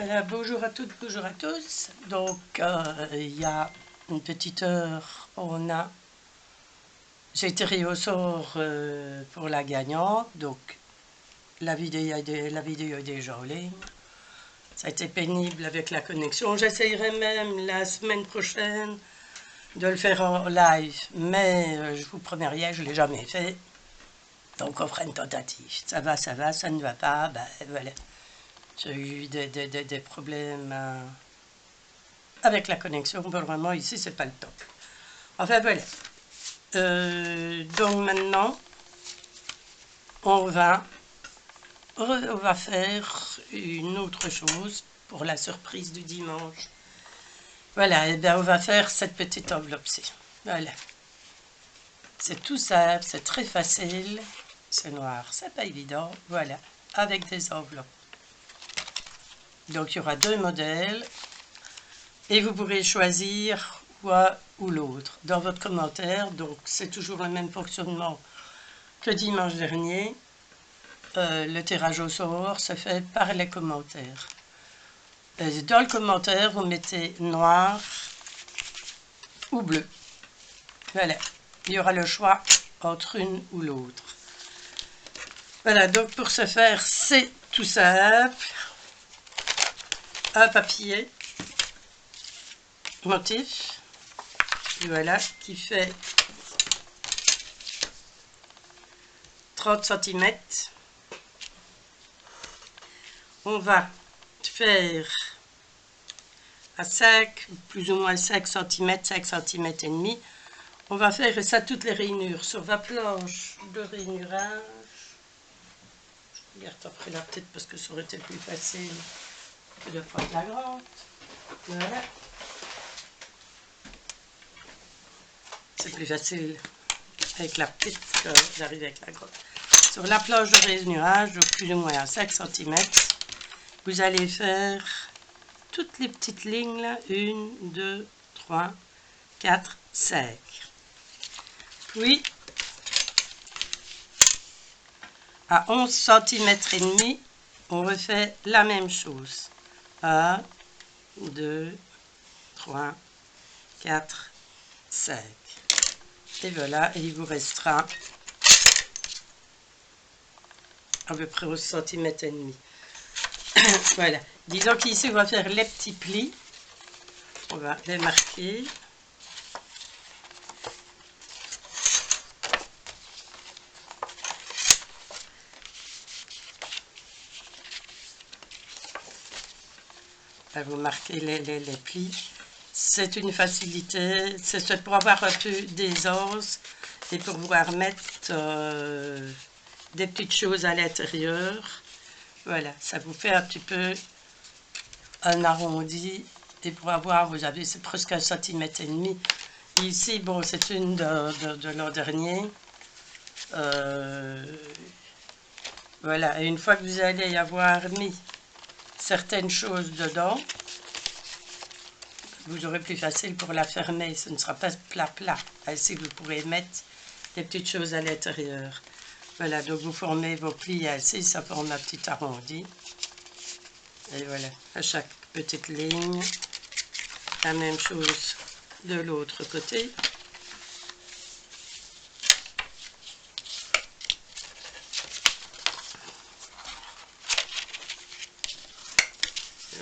Voilà, bonjour à toutes, bonjour à tous. Donc, il y a une petite heure, j'ai tiré au sort pour la gagnante. Donc, la vidéo est déjà en ligne. Ça a été pénible avec la connexion. J'essayerai même la semaine prochaine de le faire en live. Mais je vous promets rien, je ne l'ai jamais fait. Donc, on fera une tentative. Ça va, ça ne va pas. Ben voilà. J'ai eu des problèmes avec la connexion. Pour le moment, ici, c'est pas le top. Enfin, voilà. Donc, maintenant, on va faire une autre chose pour la surprise du dimanche. Voilà, et bien, on va faire cette petite enveloppe-ci. Voilà. C'est tout simple, c'est très facile. C'est noir, c'est pas évident. Voilà, avec des enveloppes. Donc, il y aura deux modèles. Et vous pourrez choisir ou l'autre dans votre commentaire. Donc, c'est toujours le même fonctionnement que dimanche dernier. Le tirage au sort se fait par les commentaires. Dans le commentaire, vous mettez noir ou bleu. Voilà. Il y aura le choix entre une ou l'autre. Voilà, donc pour ce faire, c'est tout simple. Un papier motif, voilà, qui fait 30 cm. On va faire à 5, plus ou moins 5 cm, 5 cm et demi. On va faire ça toutes les rainures sur la planche de rainurage. Je regarde après la tête parce que ça aurait été plus facile que de prendre la grande. Voilà. C'est plus facile avec la petite que j'arrive avec la grande. Sur la planche de rainurage, de plus ou moins à 5 cm, vous allez faire toutes les petites lignes là, 1, 2, 3, 4, 5. Puis, à 11 cm et demi, on refait la même chose. 1, 2, 3, 4, 5. Et voilà, et il vous restera à peu près 11 cm et demi. Voilà. Disons qu'ici, on va faire les petits plis. On va les marquer. Vous marquez les plis. C'est une facilité. C'est pour avoir un peu d'aisance et pour pouvoir mettre des petites choses à l'intérieur. Voilà, ça vous fait un petit peu un arrondi. Et pour avoir, vous avez, c'est presque 1,5 cm. Ici, bon, c'est une de l'an dernier. Voilà, et une fois que vous allez y avoir mis certaines choses dedans, vous aurez plus facile pour la fermer. Ce ne sera pas plat. Ainsi, vous pourrez mettre des petites choses à l'intérieur. Voilà, donc vous formez vos plis ainsi, ça forme un petit arrondi. Et voilà, à chaque petite ligne, la même chose de l'autre côté.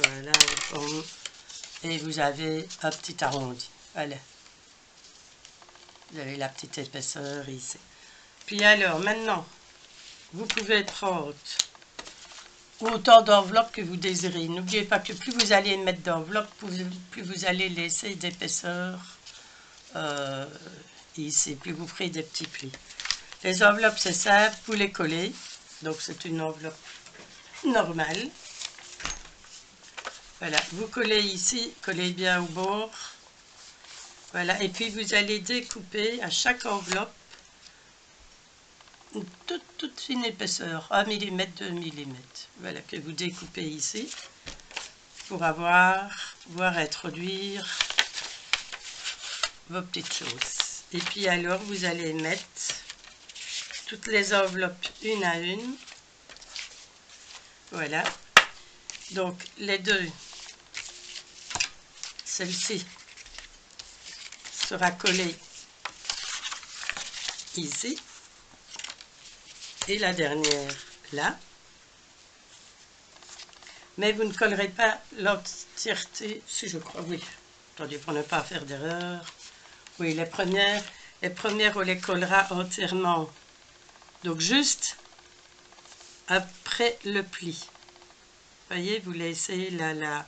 Voilà, on forme. Et vous avez un petit arrondi. Voilà. Vous avez la petite épaisseur ici. Puis alors, maintenant, vous pouvez prendre autant d'enveloppes que vous désirez. N'oubliez pas que plus vous allez mettre d'enveloppes, plus vous allez laisser d'épaisseur ici. Plus vous ferez des petits plis. Les enveloppes, c'est simple, vous les collez. Donc, c'est une enveloppe normale. Voilà, vous collez ici, collez bien au bord. Voilà, et puis vous allez découper à chaque enveloppe une toute fine épaisseur, 1 mm, 2 mm. Voilà, que vous découpez ici pour pouvoir introduire vos petites choses. Et puis alors, vous allez mettre toutes les enveloppes une à une. Voilà. Donc les deux, celle-ci sera collée ici et la dernière là. Mais vous ne collerez pas l'entièreté, si je crois, oui. Attendez, pour ne pas faire d'erreur. Oui, les premières, on les collera entièrement. Donc juste après le pli. Voyez, vous laissez là.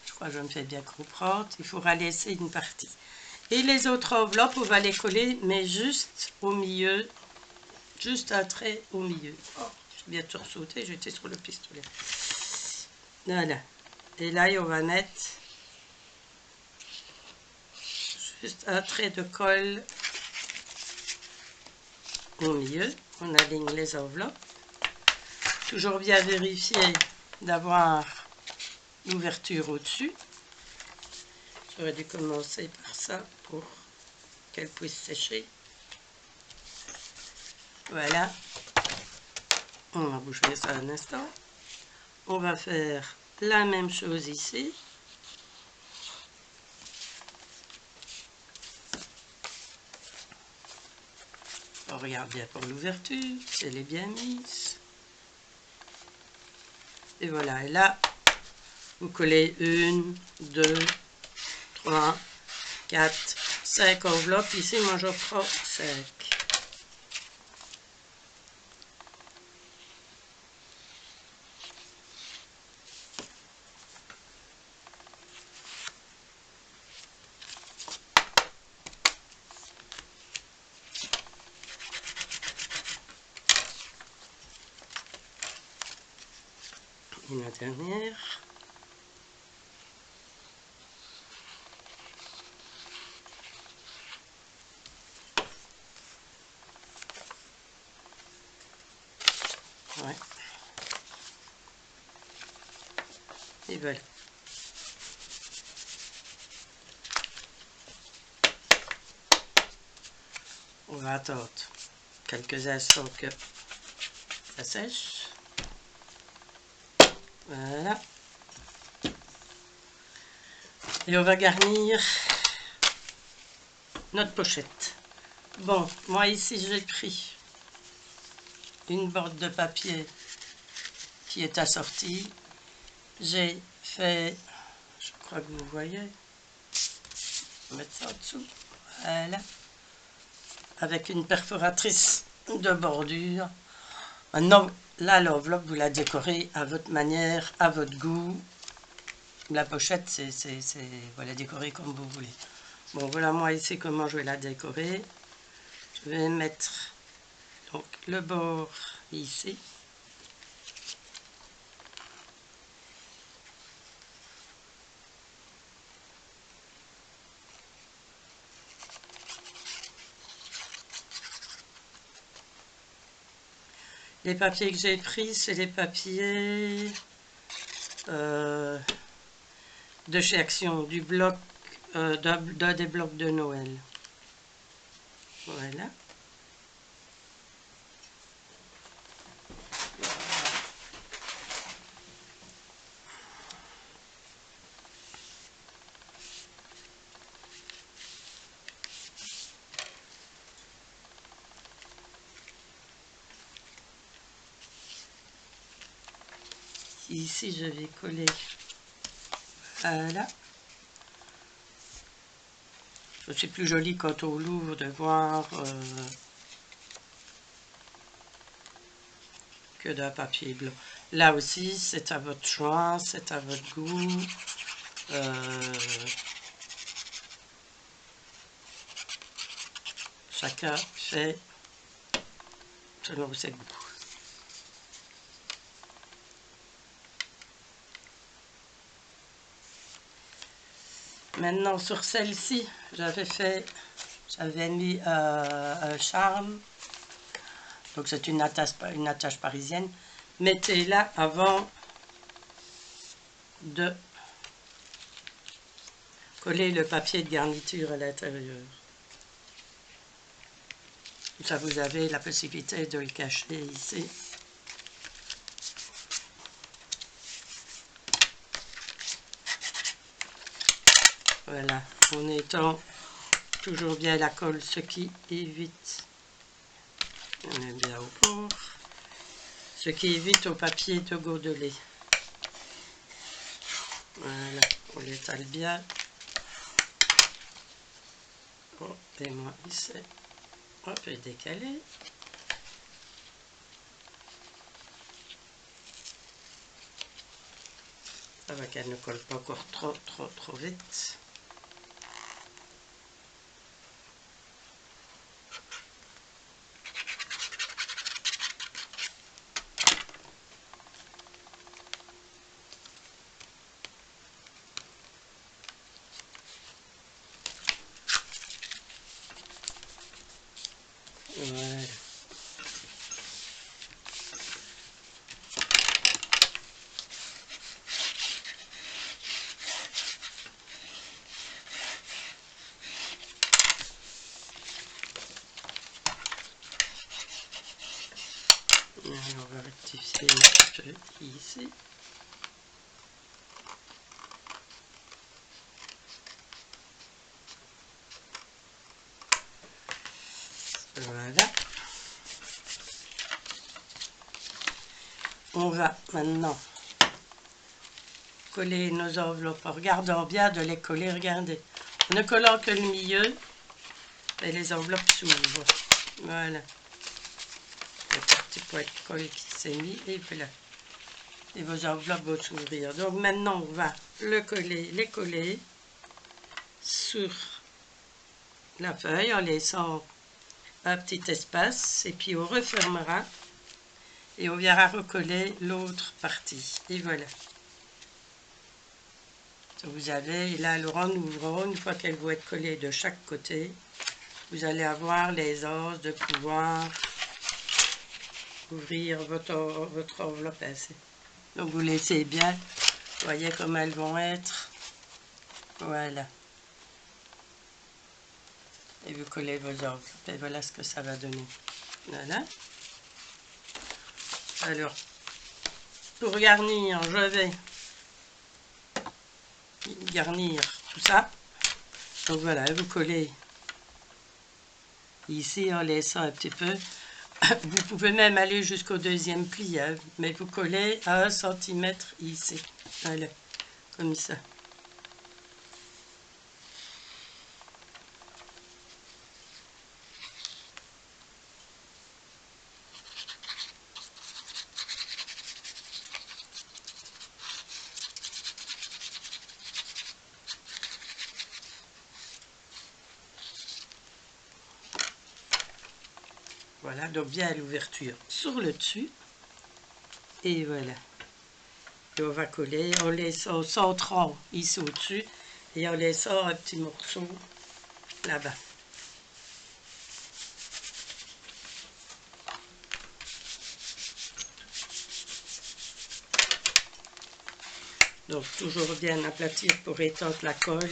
Je crois que je me fais bien comprendre. Il faudra laisser une partie. Et les autres enveloppes, on va les coller, mais juste au milieu. Juste un trait au milieu. Oh, j'ai bien tout ressauté, j'étais sur le pistolet. Voilà. Et là, on va mettre juste un trait de colle au milieu. On aligne les enveloppes. Toujours bien vérifier d'avoir l'ouverture au-dessus. J'aurais dû commencer par ça pour qu'elle puisse sécher. Voilà. On va bouger ça un instant. On va faire la même chose ici. On regarde bien pour l'ouverture, elle est bien mise. Et voilà, et là, vous collez 1, 2, 3, 4, 5 enveloppes. Ici, moi, je prends 5. Et la dernière. Ouais. Et voilà. On va attendre quelques instants que ça sèche. Voilà. Et on va garnir notre pochette. Bon, moi ici j'ai pris une boîte de papier qui est assortie. J'ai fait, je crois que vous voyez, je vais mettre ça en dessous, voilà, avec une perforatrice de bordure. Maintenant, là, l'enveloppe, vous la décorez à votre manière, à votre goût. La pochette, vous la décorez comme vous voulez. Bon, voilà moi ici comment je vais la décorer. Je vais mettre donc le bord ici. Les papiers que j'ai pris, c'est les papiers de chez Action, du bloc, d'un des blocs de Noël. Voilà. Ici, je vais coller. Voilà. C'est plus joli quand on l'ouvre de voir que d'un papier blanc. Là aussi, c'est à votre choix, c'est à votre goût. Chacun fait selon ses goûts. Maintenant, sur celle-ci, j'avais mis un charme. Donc, c'est une attache parisienne. Mettez-la avant de coller le papier de garniture à l'intérieur. Ça, vous avez la possibilité de le cacher ici. Voilà, en étant toujours bien la colle, ce qui évite, on met bien au bord, ce qui évite au papier de godeler. Voilà, on l'étale bien. Oh, et moi ici, on peut décaler. Ça va qu'elle ne colle pas encore trop vite. Voilà. On va rectifier un petit peu ici. Voilà. On va maintenant coller nos enveloppes en regardant bien de les coller, regardez. En ne collant que le milieu, et les enveloppes s'ouvrent. Voilà. Il y a un petit point de colle qui s'est mis et voilà. Et vos enveloppes vont s'ouvrir. Donc maintenant on va les coller sur la feuille en laissant un petit espace et puis on refermera et on viendra recoller l'autre partie. Et voilà. Vous avez là, en ouvrant, une fois qu'elles vont être collées de chaque côté, vous allez avoir l'aisance de pouvoir ouvrir votre enveloppe ainsi. Donc vous laissez bien, voyez comme elles vont être. Voilà. Et vous collez vos enveloppes. Et voilà ce que ça va donner. Voilà. Alors, pour garnir, je vais garnir tout ça. Donc voilà, vous collez ici en laissant un petit peu. Vous pouvez même aller jusqu'au deuxième pli, hein, mais vous collez à 1 cm ici. Voilà, comme ça. Voilà, donc bien l'ouverture sur le dessus. Et voilà. Et on va coller en laissant, en centrant ici au-dessus et en laissant un petit morceau là-bas. Donc toujours bien aplatir pour étendre la colle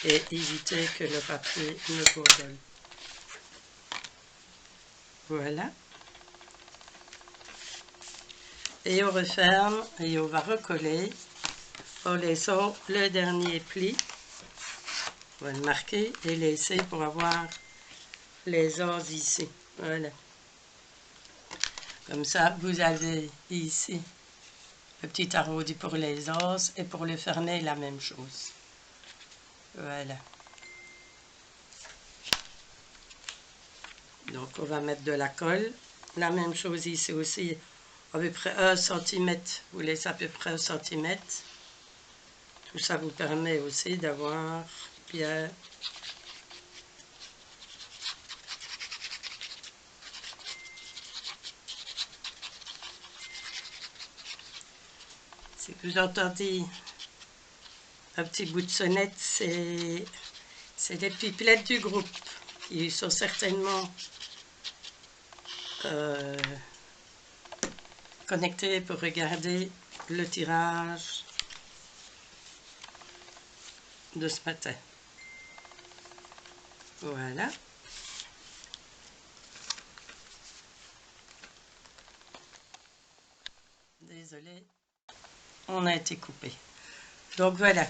et éviter que le papier ne gondole. Voilà. Et on referme et on va recoller en laissant le dernier pli. On va le marquer et laisser pour avoir les os ici. Voilà. Comme ça, vous avez ici le petit arrondi pour les os et pour le fermer, la même chose. Voilà. Donc, on va mettre de la colle. La même chose ici aussi, à peu près 1 cm. Vous laissez à peu près 1 cm. Tout ça vous permet aussi d'avoir bien si vous entendez un petit bout de sonnette, c'est les pipelettes du groupe qui sont certainement connectées pour regarder le tirage de ce matin. Voilà. Désolée, on a été coupé. Donc voilà,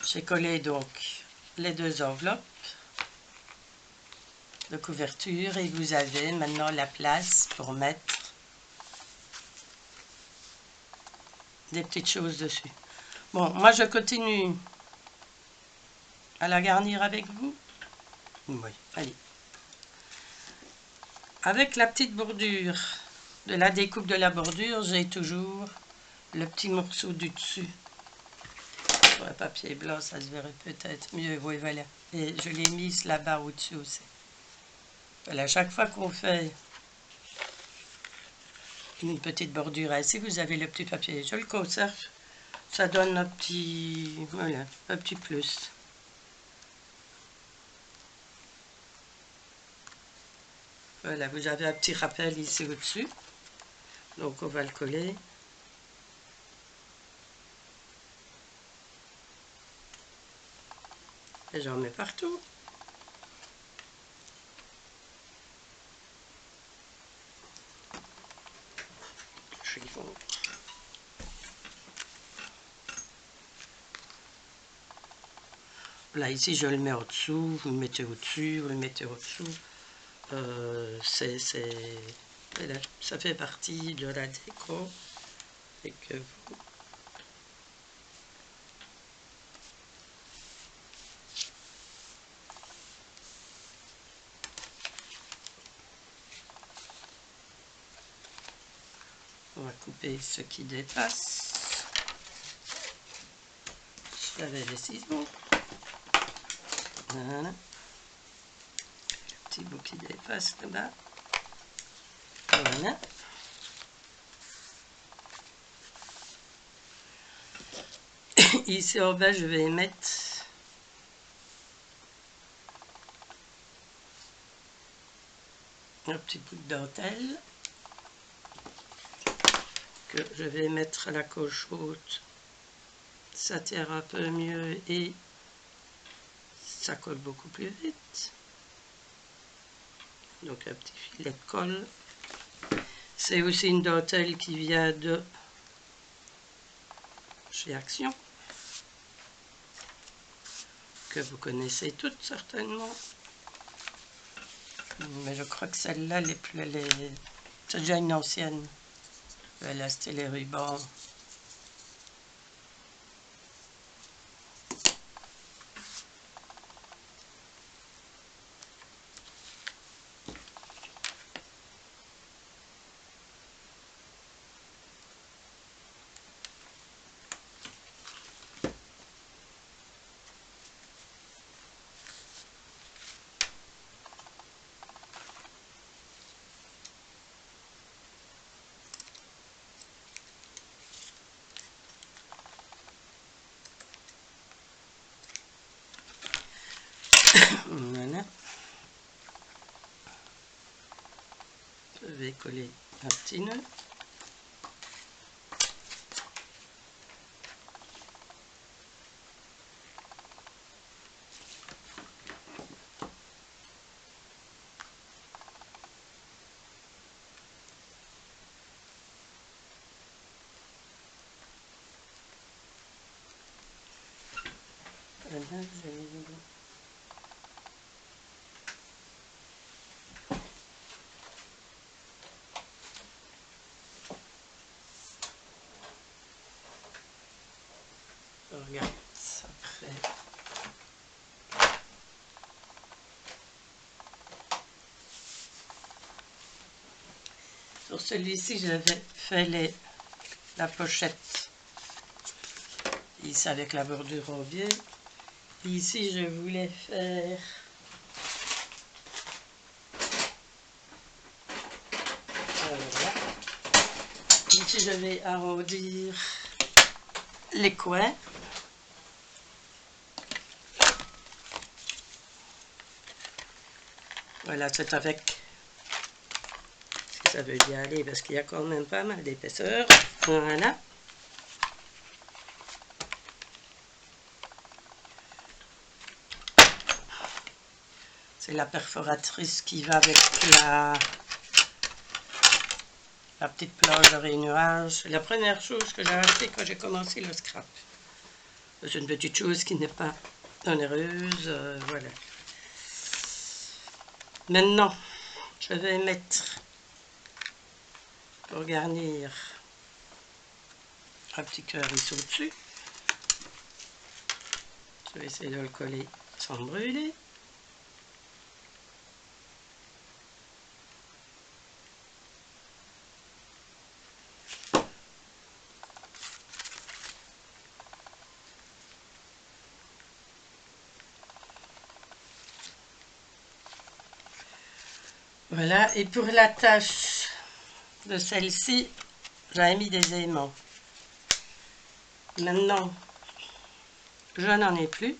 j'ai collé donc les deux enveloppes de couverture et vous avez maintenant la place pour mettre des petites choses dessus. Bon, moi je continue à la garnir avec vous. Oui, allez. Avec la petite bordure de la découpe de la bordure, j'ai toujours le petit morceau du dessus. Sur le papier blanc, ça se verrait peut-être mieux. Oui, voilà. Et je l'ai mise là-bas au-dessus aussi. Voilà, chaque fois qu'on fait une petite bordure ainsi, vous avez le petit papier. Je le conserve. Ça donne un petit, voilà, un petit plus. Voilà, vous avez un petit rappel ici au-dessus. Donc on va le coller. Et j'en mets partout. Chiffon. Là, ici, je le mets au-dessous, vous le mettez au-dessus, vous le mettez au-dessous. Voilà, ça fait partie de la déco. Et que vous... On va couper ce qui dépasse. J'avais les ciseaux. Voilà. Petit bout qui dépasse là-bas. Voilà. Ici en bas, je vais mettre un petit bout de dentelle que je vais mettre à la coche haute. Ça tire un peu mieux et ça colle beaucoup plus vite. Donc un petit filet de colle. C'est aussi une dentelle qui vient de chez Action, que vous connaissez toutes certainement. Mais je crois que celle-là, c'est déjà une ancienne. Là, c'était les rubans. Voilà. Je vais coller un petit nœud. Voilà, vous avez vu. Regarde, après. Sur celui-ci, j'avais fait la pochette. Ici, avec la bordure en biais. Ici, je voulais faire... Voilà. Ici, je vais arrondir les coins. Voilà, c'est avec... Si ça veut bien aller, parce qu'il y a quand même pas mal d'épaisseur. Voilà. C'est la perforatrice qui va avec la la petite plage de nuages. C'est la première chose que j'ai achetée quand j'ai commencé le scrap. C'est une petite chose qui n'est pas onéreuse, voilà. Maintenant, je vais mettre, pour garnir, un petit cœur ici au-dessus. Je vais essayer de le coller sans brûler. Voilà, et pour la tâche de celle-ci, j'avais mis des aimants. Maintenant, je n'en ai plus.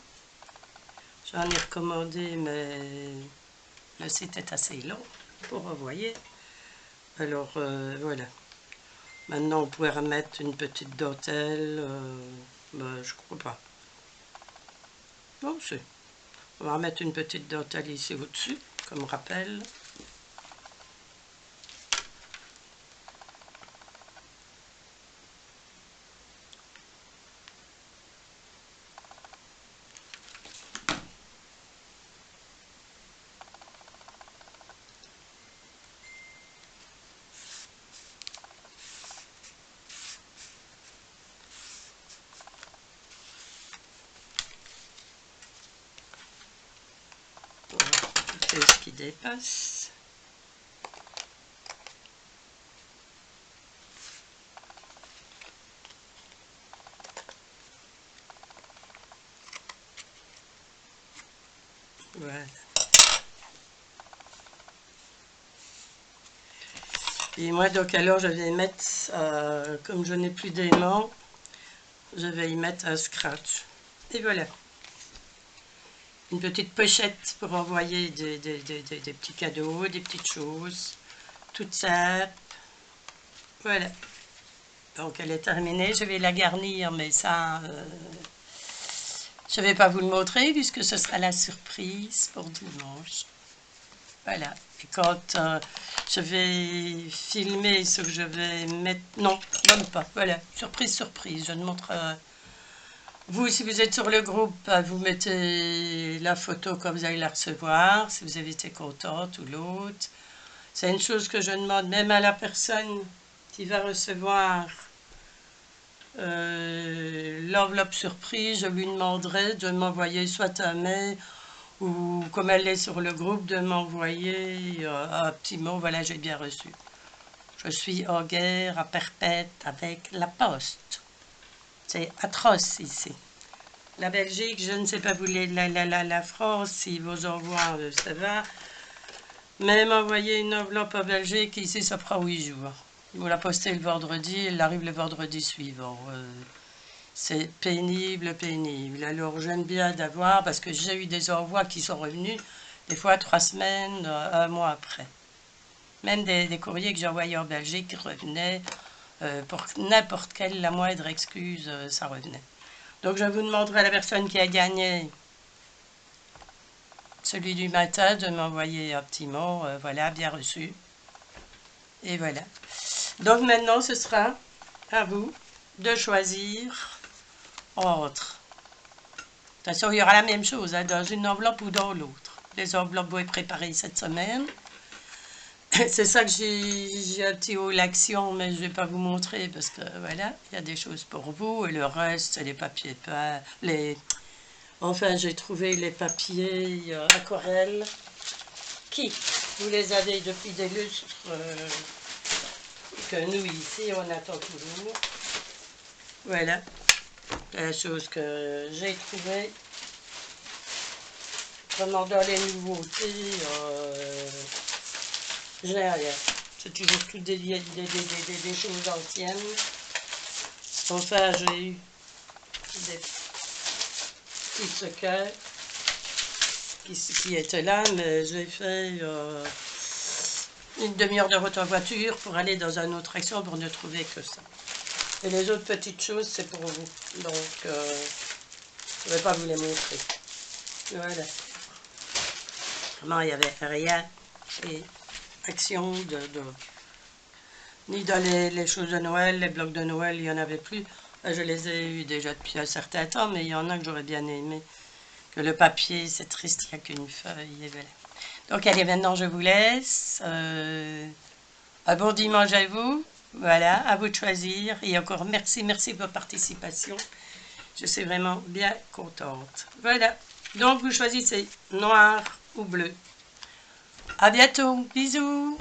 J'en ai recommandé, mais le site est assez long pour envoyer. Alors, voilà. Maintenant, on pourrait remettre une petite dentelle. Ben, je crois pas. Bon, c'est. On va remettre une petite dentelle ici au-dessus, comme rappel. Tout ce qui dépasse. Voilà. Et moi, donc, alors, je vais mettre, comme je n'ai plus d'aimant, je vais y mettre un scratch. Et voilà. Une petite pochette pour envoyer des petits cadeaux, des petites choses. Toute simple. Voilà. Donc, elle est terminée. Je vais la garnir, mais ça, je ne vais pas vous le montrer puisque ce sera la surprise pour dimanche. Voilà. Et quand je vais filmer ce que je vais mettre... Non, même pas. Voilà. Surprise, surprise. Je ne montre... vous, si vous êtes sur le groupe, vous mettez la photo quand vous allez la recevoir, si vous avez été contente ou l'autre. C'est une chose que je demande même à la personne qui va recevoir l'enveloppe surprise. Je lui demanderai de m'envoyer soit un mail ou comme elle est sur le groupe, de m'envoyer un petit mot, voilà, j'ai bien reçu. Je suis en guerre à perpète avec la poste. C'est atroce ici. La Belgique, je ne sais pas vous, la France, ils vous envoient, ça va. Même envoyer une enveloppe en Belgique, ici, ça prend 8 jours. Vous la postez le vendredi, elle arrive le vendredi suivant. C'est pénible, pénible. Alors j'aime bien d'avoir, parce que j'ai eu des envois qui sont revenus, des fois 3 semaines, un mois après. Même des courriers que j'ai envoyés en Belgique revenaient, pour n'importe quelle, la moindre excuse, ça revenait. Donc je vous demanderai à la personne qui a gagné celui du matin de m'envoyer un petit mot, voilà, bien reçu. Et voilà. Donc maintenant ce sera à vous de choisir entre. De toute façon, il y aura la même chose, hein, dans une enveloppe ou dans l'autre. Les enveloppes vont être préparées cette semaine. C'est ça que j'ai un petit haut l'action, mais je ne vais pas vous montrer parce que voilà, il y a des choses pour vous et le reste, c'est les papiers peints, enfin, j'ai trouvé les papiers aquarelles qui, vous les avez depuis des lustres que nous ici, on attend toujours. Voilà, la chose que j'ai trouvée. Vraiment dans les nouveautés, j'ai rien. C'est toujours tout des choses anciennes. Enfin, j'ai eu des petits secrets qui étaient là, mais j'ai fait une demi-heure de route en voiture pour aller dans une autre action pour ne trouver que ça. Et les autres petites choses, c'est pour vous. Donc, je ne vais pas vous les montrer. Voilà. Vraiment, il n'y avait rien. Et action ni dans les choses de Noël, les blocs de Noël, il n'y en avait plus. Je les ai eus déjà depuis un certain temps, mais il y en a que j'aurais bien aimé. Que le papier, c'est triste, il n'y a qu'une feuille. Et voilà. Donc allez, maintenant je vous laisse. Un bon dimanche à vous. Voilà, à vous de choisir. Et encore merci, merci de votre participation. Je suis vraiment bien contente. Voilà. Donc vous choisissez noir ou bleu. À bientôt. Bisous.